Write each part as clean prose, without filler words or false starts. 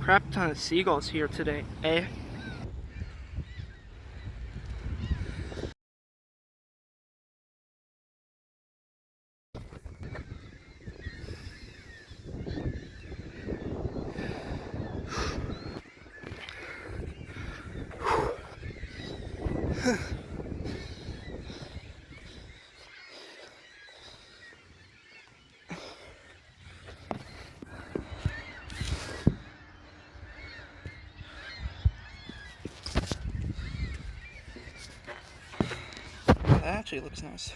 crap ton of seagulls here today, eh? That actually looks nice.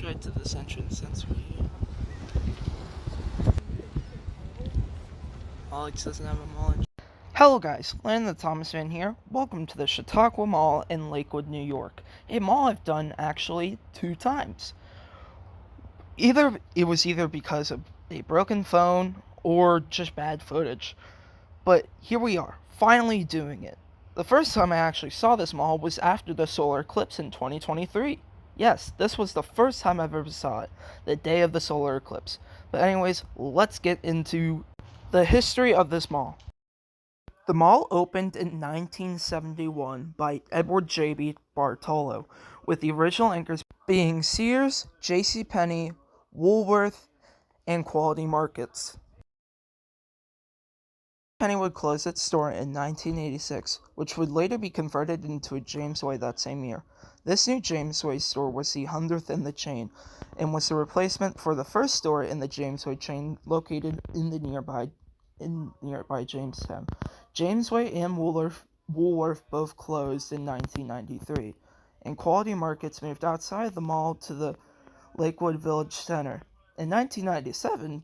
straight to this entrance since Alex doesn't have a mall. Hello guys, Landon the Thomas Van here. Welcome to the Chautauqua Mall in Lakewood, New York. A mall I've done actually 2 times. It was either because of a broken phone or just bad footage. But here we are, finally doing it. The first time I actually saw this mall was after the solar eclipse in 2023. Yes, this was the first time I've ever saw it, the day of the solar eclipse. But anyways, let's get into the history of this mall. The mall opened in 1971 by Edward J.B. Bartolo, with the original anchors being Sears, Jcpenney, Woolworth, and Quality Markets. Penny would close its store in 1986, which would later be converted into a Jamesway that same year. This new Jamesway store was the 100th in the chain, and was the replacement for the first store in the Jamesway chain located in nearby Jamestown. Jamesway and Woolworth both closed in 1993, and Quality Markets moved outside the mall to the Lakewood Village Center. In 1997,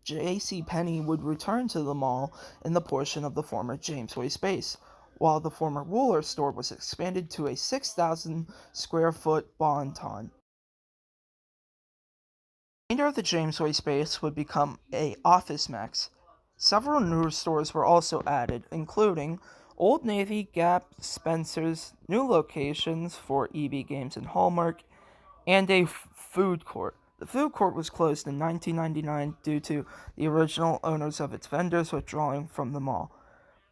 Jcpenney would return to the mall in the portion of the former Jamesway space, while the former Woolworth store was expanded to a 6,000 square foot Bon-Ton. The remainder of the Jamesway space would become a Office Max. Several newer stores were also added, including Old Navy, Gap, Spencer's, new locations for EB Games and Hallmark, and a food court. The food court was closed in 1999 due to the original owners of its vendors withdrawing from the mall,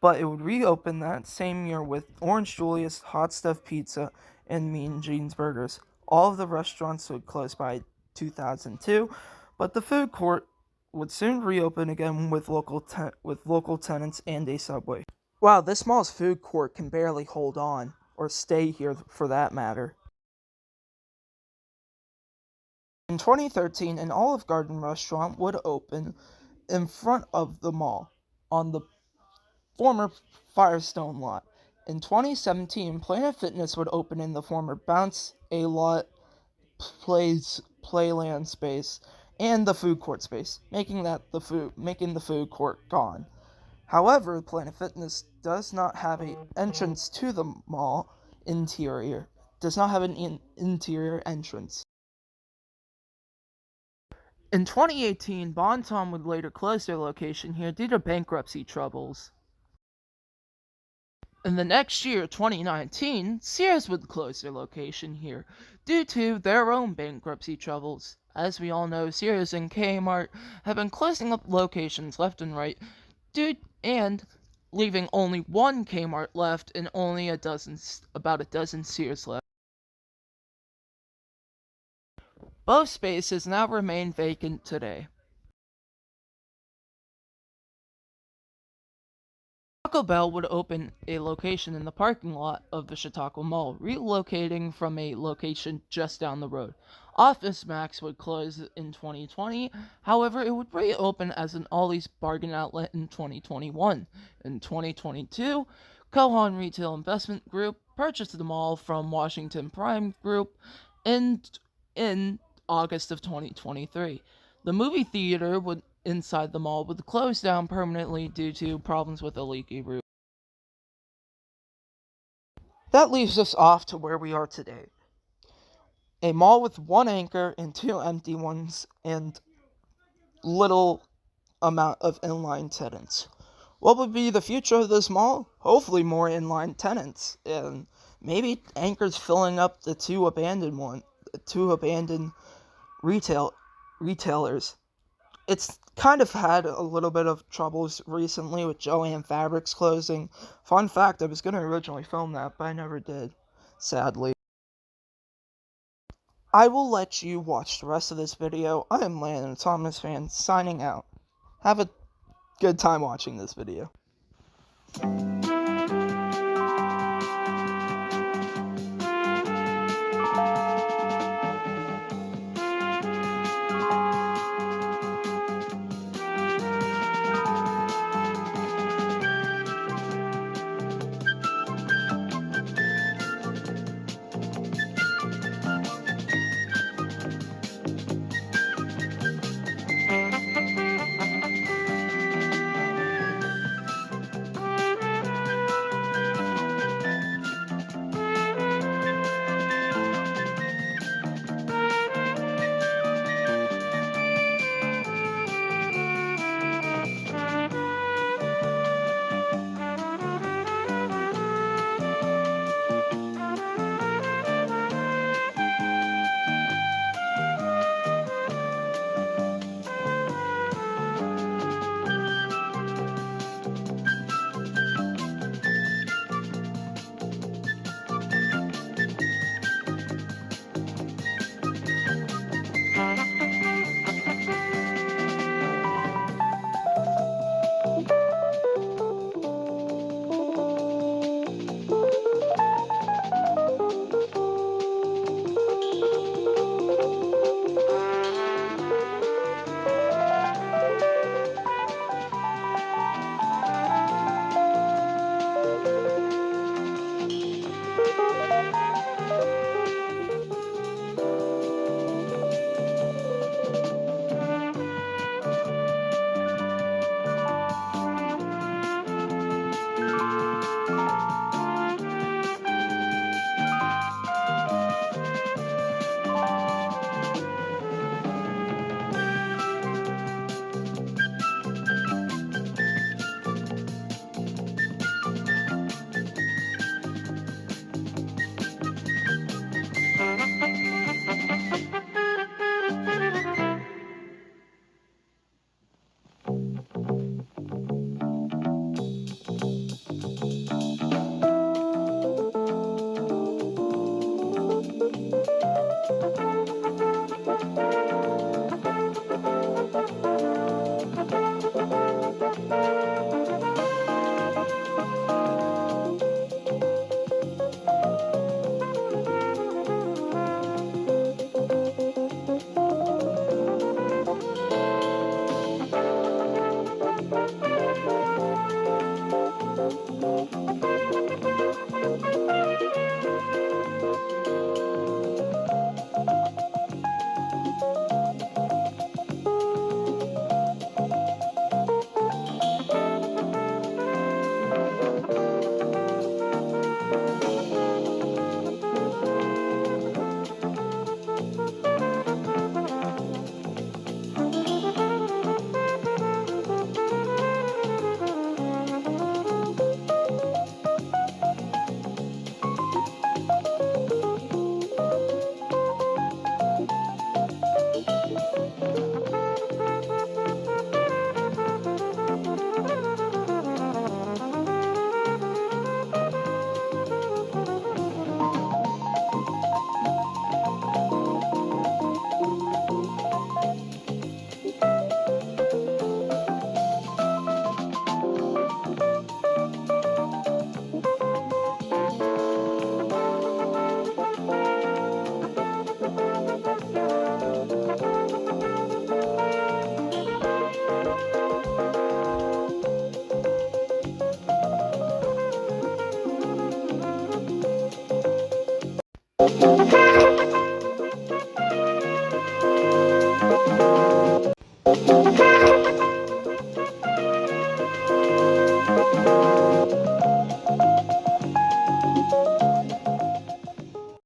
but it would reopen that same year with Orange Julius, Hot Stuff Pizza, and Mean Jeans Burgers. All of the restaurants would close by 2002, but the food court would soon reopen again with local tenants and a Subway. Wow, this mall's food court can barely hold on, or stay here for that matter. In 2013, an Olive Garden restaurant would open in front of the mall, on the former Firestone lot. In 2017, Planet Fitness would open in the former Bounce A Lot Playland space and the food court space, making the food court gone. However, Planet Fitness does not have an entrance to the mall interior. Does not have an interior entrance. In 2018, Bon-Ton would later close their location here due to bankruptcy troubles. In the next year, 2019, Sears would close their location here due to their own bankruptcy troubles. As we all know, Sears and Kmart have been closing up locations left and right, and leaving only one Kmart left and only about a dozen Sears left. Both spaces now remain vacant today. Taco Bell would open a location in the parking lot of the Chautauqua Mall, relocating from a location just down the road. Office Max would close in 2020, however, it would reopen as an Ollie's bargain outlet in 2021. In 2022, Cohen Retail Investment Group purchased the mall from Washington Prime Group in August of 2023. The movie theater inside the mall would close down permanently due to problems with a leaky roof. That leaves us off to where we are today. A mall with one anchor and 2 empty ones and little amount of inline tenants. What would be the future of this mall? Hopefully more inline tenants, and maybe anchors filling up the two abandoned retailers. It's kind of had a little bit of troubles recently with Joann Fabrics closing. Fun fact, I was going to originally film that, but I never did, sadly. I will let you watch the rest of this video. I am Landon, a Thomas fan, signing out. Have a good time watching this video.